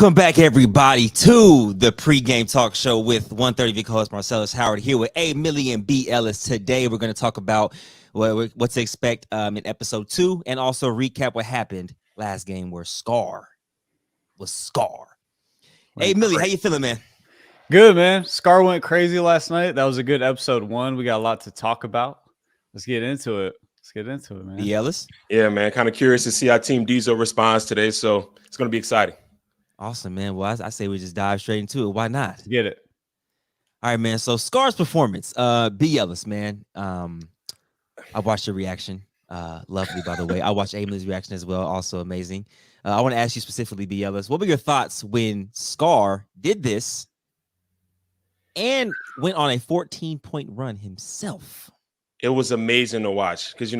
Welcome back, everybody, to the pregame talk show with 130 co-host Marcellus Howard here with A. Millie and B. Ellis. Today, we're going to talk about what to expect in episode 2 and also recap what happened last game where Scar was Scar. Hey, Millie, how you feeling, man? Good, man. Scar went crazy last night. That was a good episode 1. We got a lot to talk about. Let's get into it. Man. B. Ellis? Yeah, man. Kind of curious to see how Team Dzoe responds today, so it's going to be exciting. Awesome, man. Well, I say we just dive straight into it. Why not? Get it. All right, man. So Scar's performance, B. Ellis, man. I watched your reaction. Lovely, by the way. I watched Emily's reaction as well. Also amazing. I want to ask you specifically, B. Ellis, what were your thoughts when Scar did this and went on a 14-point run himself? It was amazing to watch because,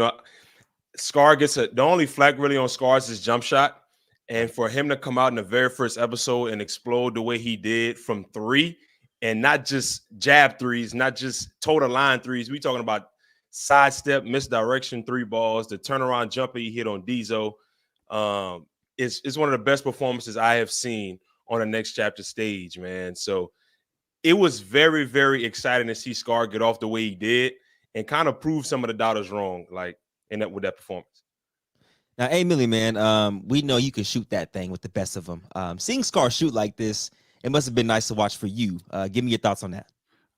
Scar gets the only flag really on Scar's is jump shot. And for him to come out in the very first episode and explode the way he did from 3 and not just jab threes, not just total line threes. We talking about sidestep, misdirection, 3 balls, the turnaround jumper he hit on Dzoe. It's one of the best performances I have seen on the Next Chapter stage, man. So it was very, very exciting to see Scar get off the way he did and kind of prove some of the doubters wrong, with that performance. Now, hey, Millie, man, we know you can shoot that thing with the best of them. Seeing Scar shoot like this, it must have been nice to watch for you. Give me your thoughts on that.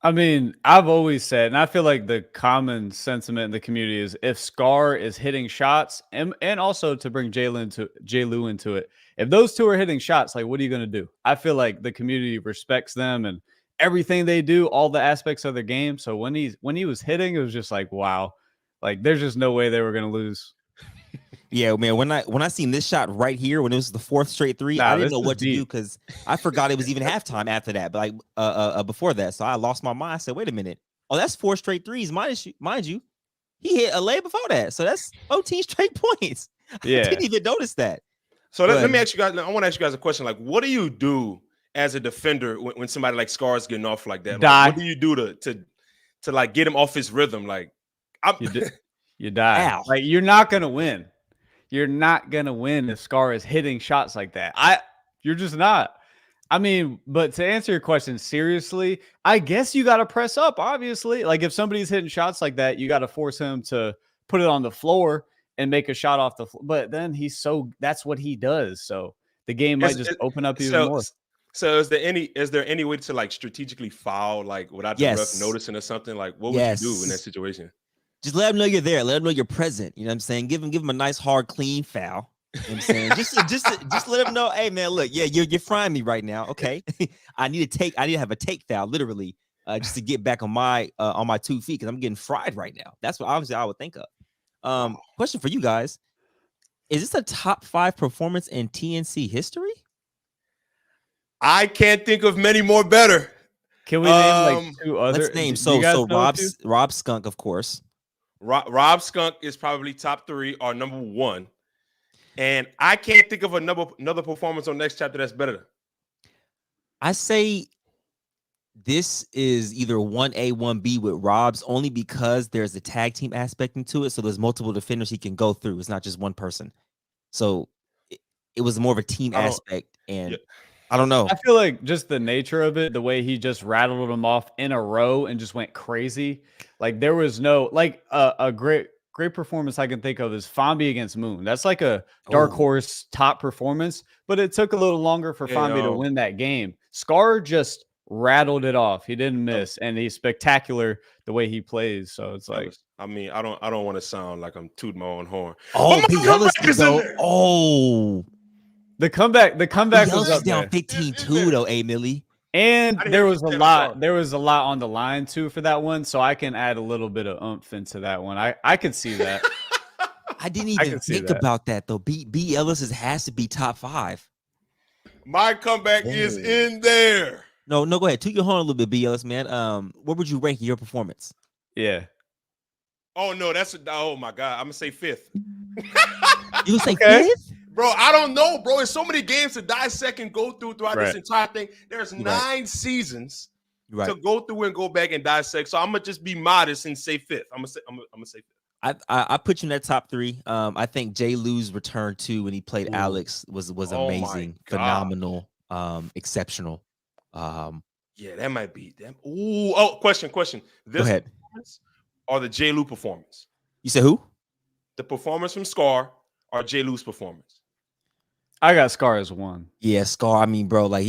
I mean, I've always said, and I feel like the common sentiment in the community is if Scar is hitting shots, and also to bring J. Lou into it, if those two are hitting shots, like, what are you going to do? I feel like the community respects them and everything they do, all the aspects of their game. So when he was hitting, it was just like, wow, like there's just no way they were going to lose. Yeah, man, when I seen this shot right here, when it was the 4th straight 3, I didn't know what to do because I forgot it was even halftime after that, but before that. So I lost my mind. I said, wait a minute. Oh, that's 4 straight threes. Mind you, he hit a lay before that. So that's 14 straight points. Yeah. I didn't even notice that. So let me ask you guys, I want to ask you guys a question. Like, what do you do as a defender when somebody like Scar is getting off like that? Like, what do you do to like get him off his rhythm? Like, you die. Ow. Like, you're not going to win. You're not going to win if Scar is hitting shots like that. You're just not. I mean, but to answer your question seriously, I guess you got to press up, obviously. Like, if somebody's hitting shots like that, you got to force him to put it on the floor and make a shot off the floor. But then that's what he does. So the game might just open up even more. So is there any way to like strategically foul, like without the ref noticing or something? Like, what would you do in that situation? Just let him know you're there. Let him know you're present. You know what I'm saying? Give him a nice hard clean foul. You know what I'm saying? just let him know, hey man, look, yeah, you're frying me right now. Okay. I need to have a take foul, literally, just to get back on my 2 feet because I'm getting fried right now. That's what obviously I would think of. Question for you guys. Is this a top 5 performance in TNC history? I can't think of many more better. Can we name like 2 other? Let's name Rob Skunk, of course. Rob Skunk is probably top 3 or number 1. And I can't think of another performance on Next Chapter that's better. I say this is either 1A, 1B with Rob's only because there's a tag team aspect into it. So there's multiple defenders he can go through. It's not just one person. So it was more of a team aspect. And I don't know. I feel like just the nature of it, the way he just rattled them off in a row and just went crazy. Like there was no a great performance I can think of is Fambi against Moon. That's like a dark horse top performance, but it took a little longer for Fambi to win that game. Scar just rattled it off. He didn't miss, and he's spectacular the way he plays. So it's like, I mean, I don't want to sound like I'm tooting my own horn. The comeback was up down 15-2 though, Millie. And there was a lot on the line too for that one, so I can add a little bit of oomph into that one. I could see that. I didn't even think about that though. B. Ellis has to be top 5. My comeback is in there. No, go ahead. Toot your horn a little bit, B. Ellis, man. What would you rank your performance? Yeah. Oh no, oh my God. I'm gonna say 5th. You would say 5th? Bro, I don't know, bro. There's so many games to dissect and go throughout this entire thing. There's 9 seasons to go through and go back and dissect. So I'm gonna just be modest and say 5th. I'm gonna say 5th. I put you in that top 3. I think J. Lou's return too when he played Alex was amazing, phenomenal. exceptional. Yeah, that might be them. Ooh, oh, question. This ahead. performance or the J. Lou performance? You said who? The performance from Scar or J. Lou's performance? I got Scar as one. Yeah, Scar. I mean, bro, like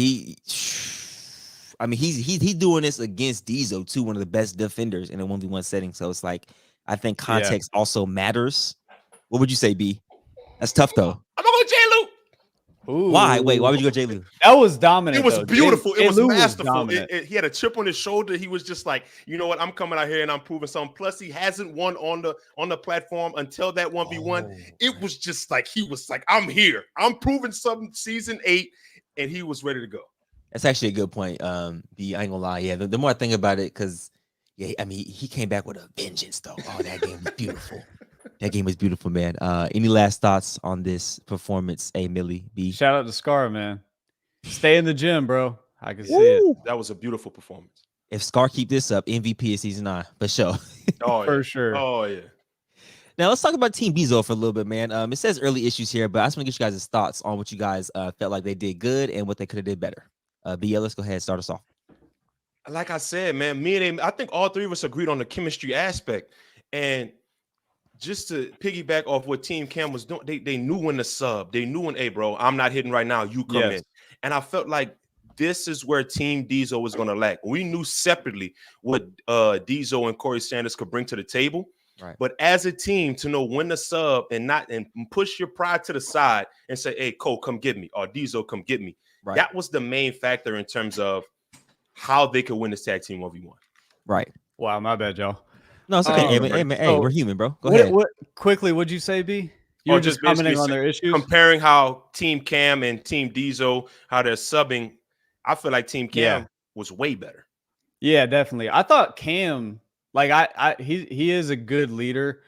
I mean, he's doing this against Dzoe too, one of the best defenders in a 1v1 setting. So it's like, I think context also matters. What would you say, B? That's tough though. I'm gonna go J. Lou. Ooh. Why? Wait, why would you go J. Lou? That was dominant. It was though. beautiful. It was Lou masterful. dominant. He had a chip on his shoulder. He was just like, you know what? I'm coming out here and I'm proving something. Plus, he hasn't won on the platform until that 1v1. It was just like he was like, I'm here. I'm proving something. Season 8, and he was ready to go. That's actually a good point. B, I ain't gonna lie. Yeah, the more I think about it, because yeah, I mean, he came back with a vengeance though. Oh, that game was beautiful. That game was beautiful, man. Any last thoughts on this performance, A, Millie, B? Shout out to Scar, man. Stay in the gym, bro. I can see it. That was a beautiful performance. If Scar keep this up, MVP of season 9 for sure. Oh, For yeah. sure. Oh yeah. Now let's talk about Team Dzoe for a little bit, man. It says early issues here, but I just want to get you guys' thoughts on what you guys felt like they did good and what they could have did better. B, let's go ahead and start us off. Like I said, man, me and him, I think all three of us agreed on the chemistry aspect. And just to piggyback off what Team Cam was doing, they knew when to sub. They knew when, hey, bro, I'm not hitting right now. You come in. And I felt like this is where Team Dzoe was going to lack. We knew separately what Dzoe and Corey Sanders could bring to the table. Right. But as a team, to know when to sub and push your pride to the side and say, hey, Cole, come get me, or Dzoe, come get me. Right. That was the main factor in terms of how they could win this tag team 1v1. Right. Wow, my bad, y'all. No, it's okay. Hey, we're human, bro. Go ahead. Quickly, what'd you say, B? You were just commenting on their issues? Comparing how Team Cam and Team Dzoe, how they're subbing, I feel like Team Cam was way better. Yeah, definitely. I thought Cam, like he is a good leader,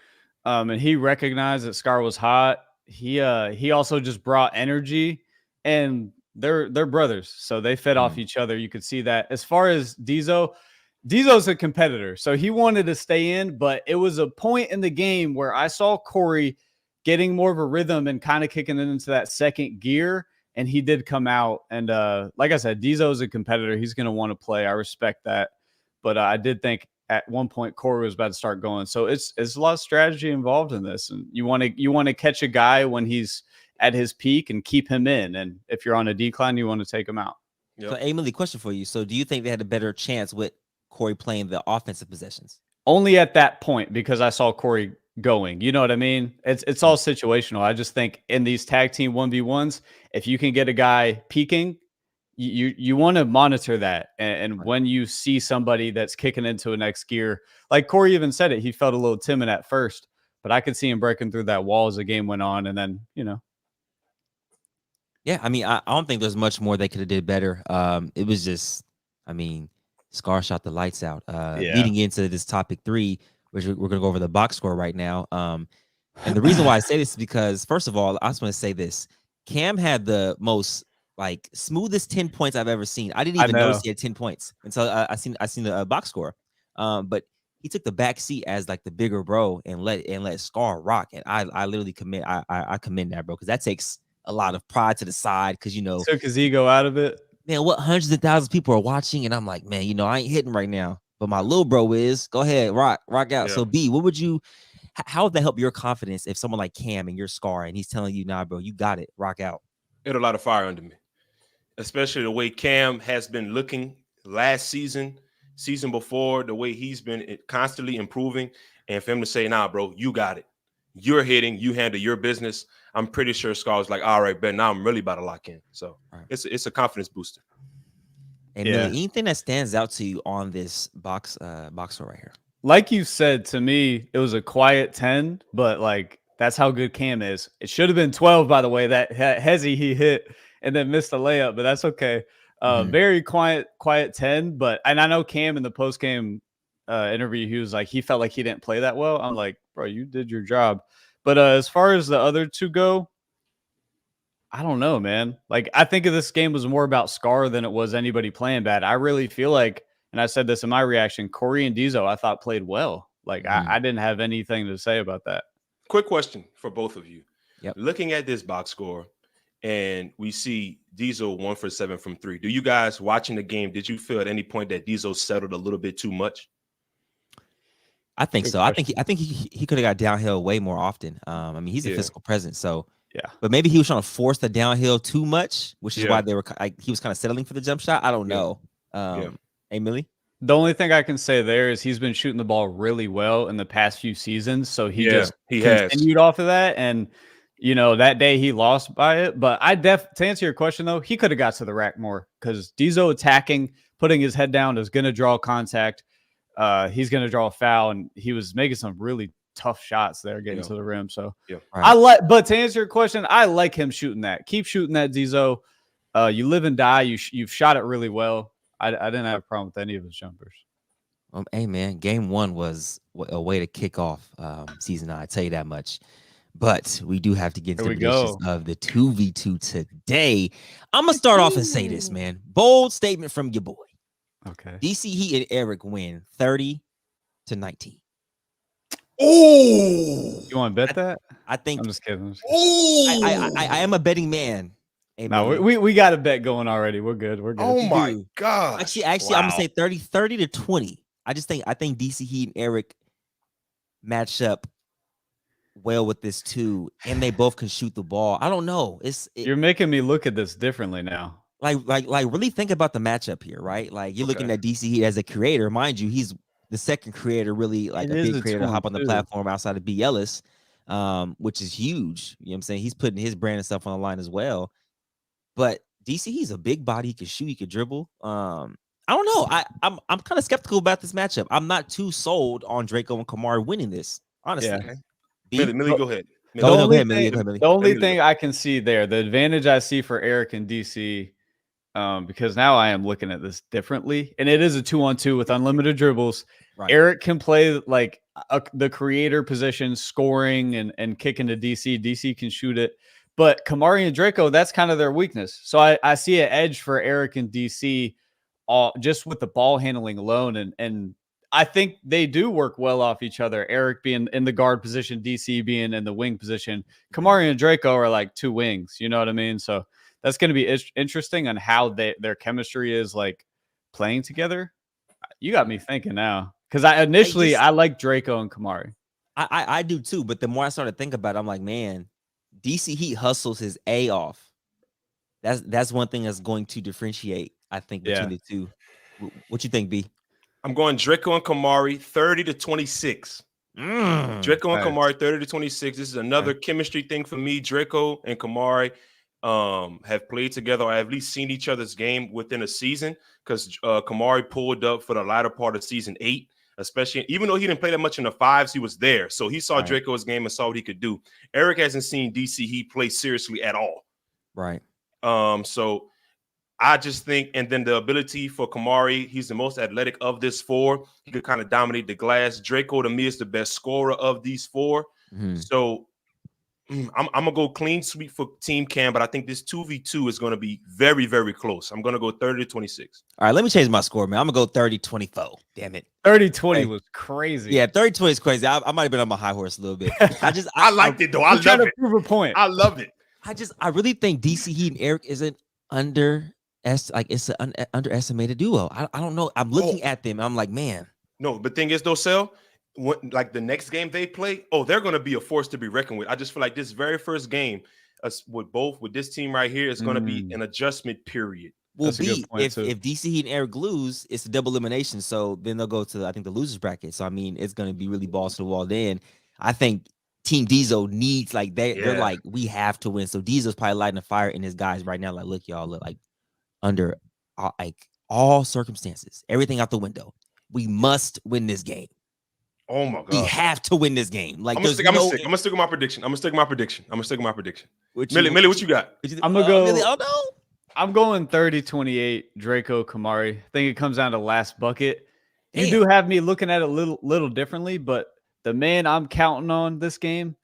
and he recognized that Scar was hot. He also just brought energy, and they're brothers, so they fed off each other. You could see that. As far as Dzoe's a competitor, so he wanted to stay in, but it was a point in the game where I saw Corey getting more of a rhythm and kind of kicking it into that second gear, and he did come out. And like I said, Dzoe's a competitor. He's going to want to play. I respect that. But I did think at one point Corey was about to start going. So it's a lot of strategy involved in this. And you want to catch a guy when he's at his peak and keep him in. And if you're on a decline, you want to take him out. Yep. So, Emily, question for you. So do you think they had a better chance with Corey playing the offensive possessions? Only at that point, because I saw Corey going. You know what I mean? It's all situational. I just think in these tag team 1v1s, if you can get a guy peaking, you want to monitor that. And when you see somebody that's kicking into a next gear, like Corey even said it, he felt a little timid at first, but I could see him breaking through that wall as the game went on. And then, Yeah, I mean, I don't think there's much more they could have did better. It was just, I mean, Scar shot the lights out. Leading into this topic 3, which we're gonna go over the box score right now. And the reason why I say this is because, first of all, I just want to say this: Cam had the most smoothest 10 points I've ever seen. I didn't even notice he had 10 points until I seen the box score. But he took the back seat as like the bigger bro and let Scar rock. And I literally commend that, bro, because that takes a lot of pride to the side, because took his ego out of it. Man, what hundreds of thousands of people are watching, and I'm like, man, I ain't hitting right now, but my little bro is. Go ahead, rock out. Yeah. So B, how would that help your confidence if someone like Cam and your Scar and he's telling you, nah, bro, you got it, rock out? It had a lot of fire under me, especially the way Cam has been looking last season before, the way he's been constantly improving, and for him to say, nah, bro, you got it. You're hitting, you handle your business. I'm pretty sure Scar was like, all right, Ben, now I'm really about to lock in. So it's a confidence booster. And anything that stands out to you on this box score right here? Like you said, to me, it was a quiet 10, but like that's how good Cam is. It should have been 12, by the way. That Hezzy he hit and then missed a layup, but that's okay. Very quiet 10. And I know Cam in the post game interview, he was like, he felt like he didn't play that well. I'm like, bro, you did your job. But as far as the other two go, I don't know, man. Like, I think of this game was more about Scar than it was anybody playing bad. I really feel like, and I said this in my reaction, Corey and Dzoe, I thought played well. Like, I didn't have anything to say about that. Quick question for both of you. Yep. Looking at this box score and we see Dzoe 1 for 7 from 3. Do you guys watching the game? Did you feel at any point that Dzoe settled a little bit too much? I think Good so. question. I think he could have got downhill way more often. I mean, he's a Yeah. physical presence, so Yeah. but maybe he was trying to force the downhill too much, which is Yeah. why they were like he was kind of settling for the jump shot. I don't Yeah. know. Yeah. Hey, Millie? The only thing I can say there is he's been shooting the ball really well in the past few seasons. So he just he has. continued off of that. And, that day he lost by it. But to answer your question, though, he could have got to the rack more because Dzoe attacking, putting his head down is going to draw contact. He's going to draw a foul. And he was making some really tough shots there getting to the rim. So Right. but to answer your question, I like him shooting that. Keep shooting that, Dzoe. You live and die. You've shot it really well. I didn't have a problem with any of his jumpers. Hey man, game 1 was a way to kick off season 9. I tell you that much. But we do have to get into the predictions of the 2v2 today. I'm gonna start off and say this, man. Bold statement from your boy. Okay. DC Heat and Eric win 30-19. Oh, You want to bet that? I think. I'm just kidding. Oh, I am a betting man. Hey, no, man. we got a bet going already. We're good. We're good. Oh my God. Actually, I'm gonna say 30-20. I think DC Heat and Eric match up well with this too, and they both can shoot the ball. I don't know. You're making me look at this differently now. Like really think about the matchup here, right? Like you're looking at DC Heat as a creator, mind you. He's the second creator, really like a big creator to hop on the platform outside of B. Ellis, which is huge. You know what I'm saying? He's putting his brand and stuff on the line as well. But DC, he's a big body. He can shoot. He can dribble. I don't know. I'm kind of skeptical about this matchup. I'm not too sold on Dreko and Kamari winning this. Honestly, Millie, go ahead. The only thing I can see there, the advantage I see for Eric and DC, because now I am looking at this differently, and it is a 2-on-2 with unlimited dribbles. Right. Eric can play like the creator position, scoring and kicking to DC. DC can shoot it. But Kamari and Dreko, that's kind of their weakness. So I see an edge for Eric and DC just with the ball handling alone. And I think they do work well off each other. Eric being in the guard position, DC being in the wing position. Kamari and Dreko are like two wings. You know what I mean? So that's going to be interesting on how their chemistry is like playing together. You got me thinking now. Because I like Dreko and Kamari. I do too. But the more I started to think about it, I'm like, man, DC Heat hustles his A off. That's one thing that's going to differentiate, I think, between the two. What you think, B? I'm going Dreko and Kamari 30-26. Dreko and Kamari 30-26. This is another chemistry thing for me. Dreko and Kamari have played together or at least seen each other's game within a season because Kamari pulled up for the latter part of season 8. Especially, even though he didn't play that much in the 5s, he was there. So he saw Draco's game and saw what he could do. Eric hasn't seen DC Heat play seriously at all. Right. So I just think, and then the ability for Kamari, he's the most athletic of this 4. He could kind of dominate the glass. Dreko, to me, is the best scorer of these 4. Mm-hmm. So I'm going to go clean sweep for Team Cam, but I think this 2v2 is going to be very, very close. I'm going to go 30-26. All right, let me change my score, man. I'm going to go 30-24. Damn it. 30-20 was crazy. Yeah, 30-20 is crazy. I might have been on my high horse a little bit. I liked it, though. I love it. Prove a point. I love it. I really think DC Heat and Eric is an it's an underestimated duo. I don't know. I'm looking at them. I'm like, man. No, but thing is, though, Sel, like the next game they play, they're going to be a force to be reckoned with. I just feel like this very first game with this team right here is going to be an adjustment period. Will be if DC Heat and Eric lose, it's a double elimination. So then they'll go to, I think, the losers bracket. So I mean, it's going to be really balls to the wall. Then I think Team Dzoe needs they're like, we have to win. So Dzoe's probably lighting a fire in his guys right now. Like, look, y'all, look, like under all circumstances, everything out the window, we must win this game. Oh my God, we have to win this game. Like, I'm gonna stick with my prediction. Millie, what you got? I'm gonna go. Millie, oh no. I'm going 30-28 Dreko Kamari. I think it comes down to last bucket. You do have me looking at it a little differently, but the man I'm counting on this game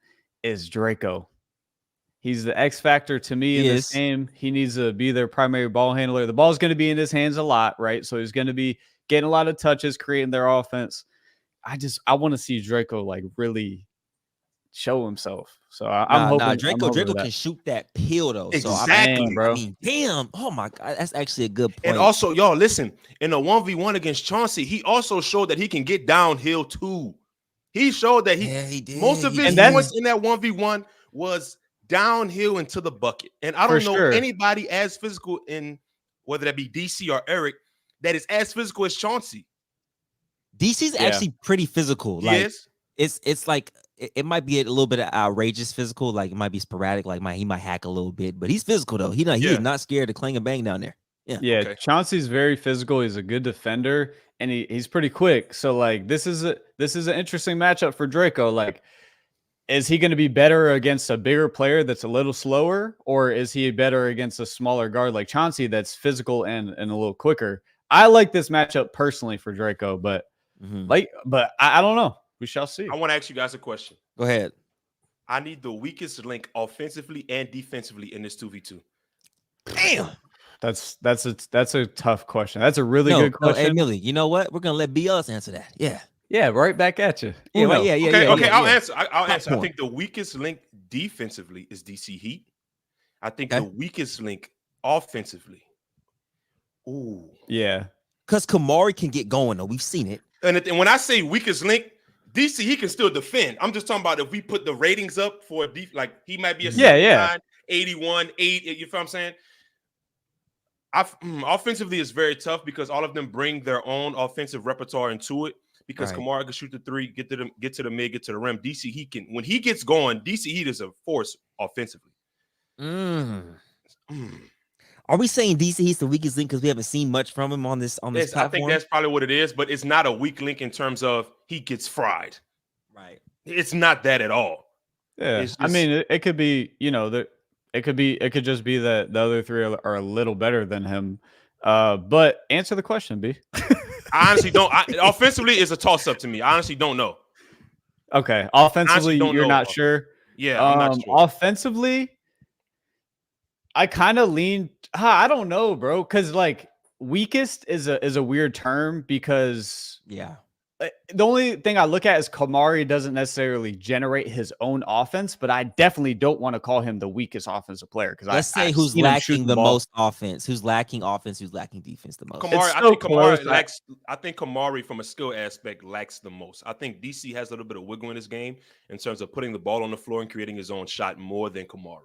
is Dreko. He's the X factor to me in this game. He needs to be their primary ball handler. The ball's going to be in his hands a lot, right? So he's going to be getting a lot of touches, creating their offense. I want to see Dreko like really show himself. So I'm hoping Dreko can shoot that pill though. Exactly, so bro. I mean, damn. Oh my god, that's actually a good point. And also, y'all listen, in a 1v1 against Chauncey, he also showed that he can get downhill too. He showed that he did. Most of his points in that 1v1 was downhill into the bucket. And I don't know anybody as physical in whether that be DC or Eric that is as physical as Chauncey. DC's actually pretty physical. Yes. It's like it might be a little bit of outrageous physical, like it might be sporadic, like he might hack a little bit, but he's physical though. He is not scared to clang and bang down there. Yeah. Okay. Chauncey's very physical. He's a good defender, and he's pretty quick. So like this is an interesting matchup for Dreko. Like, is he going to be better against a bigger player that's a little slower, or is he better against a smaller guard like Chauncey that's physical and a little quicker? I like this matchup personally for Dreko, but I don't know. We shall see. I want to ask you guys a question. Go ahead. I need the weakest link offensively and defensively in this 2v2. Damn. That's a tough question. That's a really good question. Hey, Millie, you know what? We're gonna let BLS answer that. Yeah, right back at you. Okay, I'll answer. I'll answer. I think the weakest link defensively is DC Heat. I think the weakest link offensively. Ooh. Yeah. Because Kamari can get going though. We've seen it. And when I say weakest link, DC, he can still defend. I'm just talking about if we put the ratings up for like he might be a 79, 81, 8. You feel what I'm saying? Offensively, it's very tough because all of them bring their own offensive repertoire into it. Because Kamari can shoot the three, get to the mid, get to the rim. DC, he can when he gets going. DC Heat is a force offensively. Are we saying DC Heat's the weakest link because we haven't seen much from him on this platform? I think that's probably what it is, but it's not a weak link in terms of he gets fried. Right. It's not that at all. Yeah. I mean, it could be, it could just be that the other three are a little better than him. But answer the question, B. I honestly don't. Offensively, it's a toss-up to me. I honestly don't know. Okay. Offensively, you're not sure? Yeah, I'm not sure. Offensively, I kind of lean. I don't know, bro. Because like weakest is a weird term because the only thing I look at is Kamari doesn't necessarily generate his own offense, but I definitely don't want to call him the weakest offensive player because let's say who's lacking the most offense, who's lacking offense, who's lacking defense the most. Kamari, I think Kamari from a skill aspect lacks the most. I think DC has a little bit of wiggle in his game in terms of putting the ball on the floor and creating his own shot more than Kamari.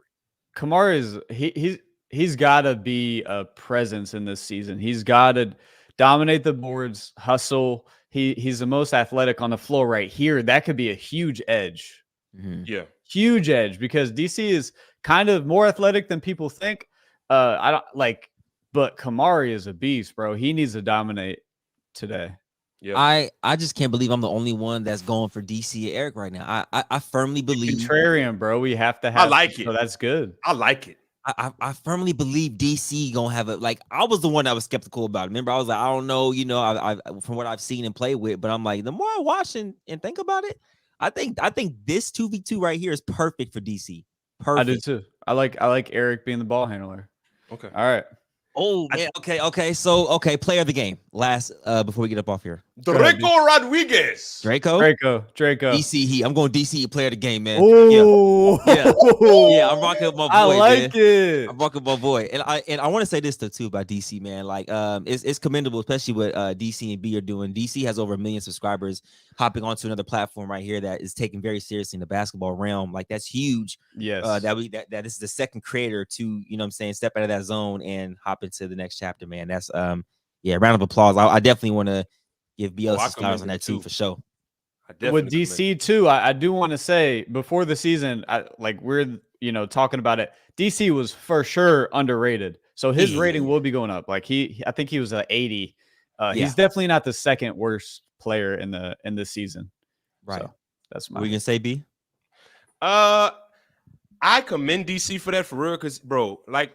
Kamari is he's got to be a presence in this season. He's got to dominate the boards, hustle. He's the most athletic on the floor right here. That could be a huge edge. Yeah. Huge edge because DC is kind of more athletic than people think. But Kamari is a beast, bro. He needs to dominate today. Yeah. I just can't believe I'm the only one that's going for DC and Eric right now. I firmly believe contrarian, bro. We have to have. I like it. So that's good. I like it. I firmly believe DC gonna have it. Like I was the one that was skeptical about it. Remember, I was like, I don't know, I from what I've seen and played with, but I'm like, the more I watch and think about it, I think this 2v2 right here is perfect for DC. Perfect. I do too. I like Eric being the ball handler. Okay. All right. Oh, yeah, okay. So, player of the game. Last, before we get up off here. Dreko Rodriguez. Dreko. DC Heat. I'm going DC player of the game, man. Ooh. Yeah. I'm rocking with my boy. I like it. I'm rocking with my boy. And I want to say this too about DC, man. Like, it's commendable, especially what DC and B are doing. DC has over 1 million subscribers, hopping onto another platform right here that is taken very seriously in the basketball realm. Like, that's huge. Yes. That is the second creator to, step out of that zone and hop into the next chapter, man. That's round of applause. I definitely want to give BL flowers on that too, for sure. With DC too, I do want to say before the season, we're talking about it. DC was for sure underrated, so his rating will be going up. Like I think he was at 80. He's definitely not the second worst player in this season. Right. So that's what we can say, B. I commend DC for that for real, because bro, like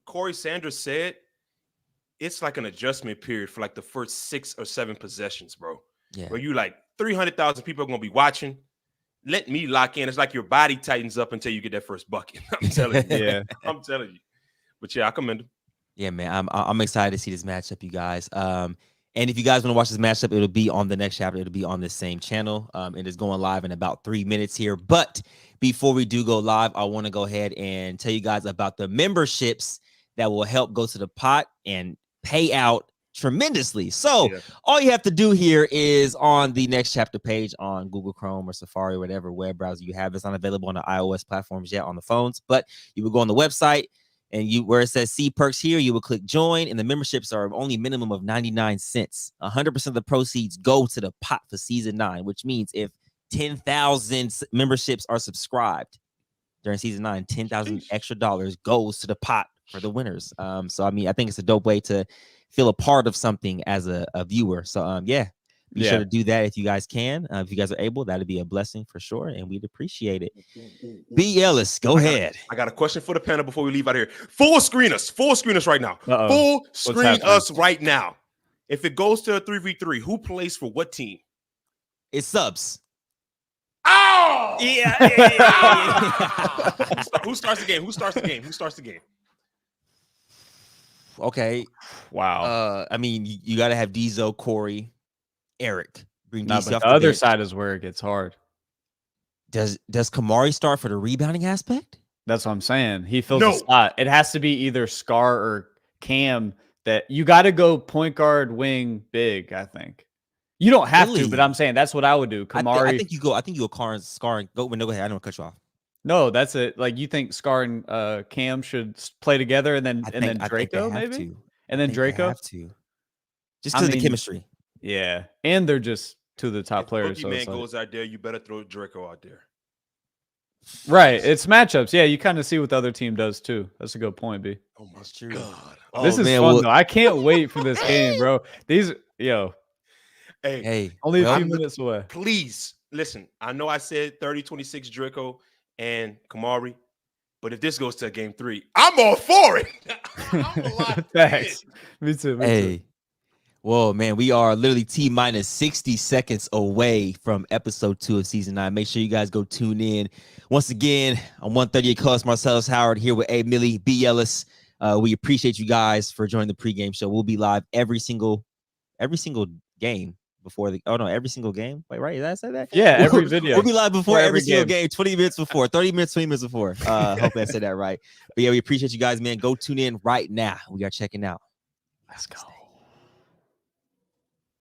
Corey Sanders said, it's like an adjustment period for like the first 6 or 7 possessions, bro. Yeah. Where you like 300,000 people are going to be watching. Let me lock in. It's like your body tightens up until you get that first bucket. I'm telling you. Yeah. I'm telling you. But yeah, I commend him. Yeah, man. I'm excited to see this matchup, you guys. And if you guys want to watch this matchup, it'll be on the next chapter. It'll be on this same channel. It is going live in about 3 minutes here. But before we do go live, I want to go ahead and tell you guys about the memberships that will help go to the pot and pay out tremendously. So all you have to do here is on the next chapter page on Google Chrome or Safari, or whatever web browser you have. It's not available on the iOS platforms yet on the phones, but you will go on the website. And where it says see perks here, you will click join, and the memberships are only minimum of 99 cents. 100% of the proceeds go to the pot for season 9, which means if 10,000 memberships are subscribed during season 9, 10,000 extra dollars goes to the pot for the winners. So I mean, I think it's a dope way to feel a part of something as a viewer. So be sure to do that if you guys can. If you guys are able, that'd be a blessing for sure, and we'd appreciate it. B. Ellis, go ahead. I got a question for the panel before we leave out here. Full screen us right now. Full screen us right now. If it goes to a 3v3, who plays for what team? It's subs. Oh! Yeah. Who starts the game? Okay. Wow. I mean, you got to have Dzoe, Corey, Eric. Bring But DC the off the other bench. side is where it gets hard. Does Kamari start for the rebounding aspect? That's what I'm saying. He fills the spot. It has to be either Scar or Cam. That you got to go point guard, wing, big. I think you don't have to, but I'm saying that's what I would do. Kamari. I think you go. Scar and go. No, go ahead. I don't want to cut you off. No, that's it. Like you think Scar and Cam should play together, and then Dreko maybe, and then Dreko have to just because of the chemistry. Yeah, and they're just two of the top players. So goes out there, you better throw Dreko out there. Right, it's matchups. Yeah, you kind of see what the other team does too. That's a good point, B. Oh my God, this is fun though. I can't wait for this game, bro. Hey, only a few minutes away. Please listen. I know I said 30-26 Dreko and Kamari, but if this goes to game 3, I'm all for it. Thanks. Me too. Hey. Whoa, man, we are literally T-minus 60 seconds away from episode 2 of season 9. Make sure you guys go tune in. Once again, on 138 Cause Marcellus Howard here with A. Millie, B. Ellis. We appreciate you guys for joining the pregame show. We'll be live every single game before every single game. Wait, right? Did I say that? Yeah, every video. We'll be live before every single game, 20 minutes before, 30 minutes, 20 minutes before. Hopefully I said that right. But yeah, we appreciate you guys, man. Go tune in right now. We are checking out. Let's go.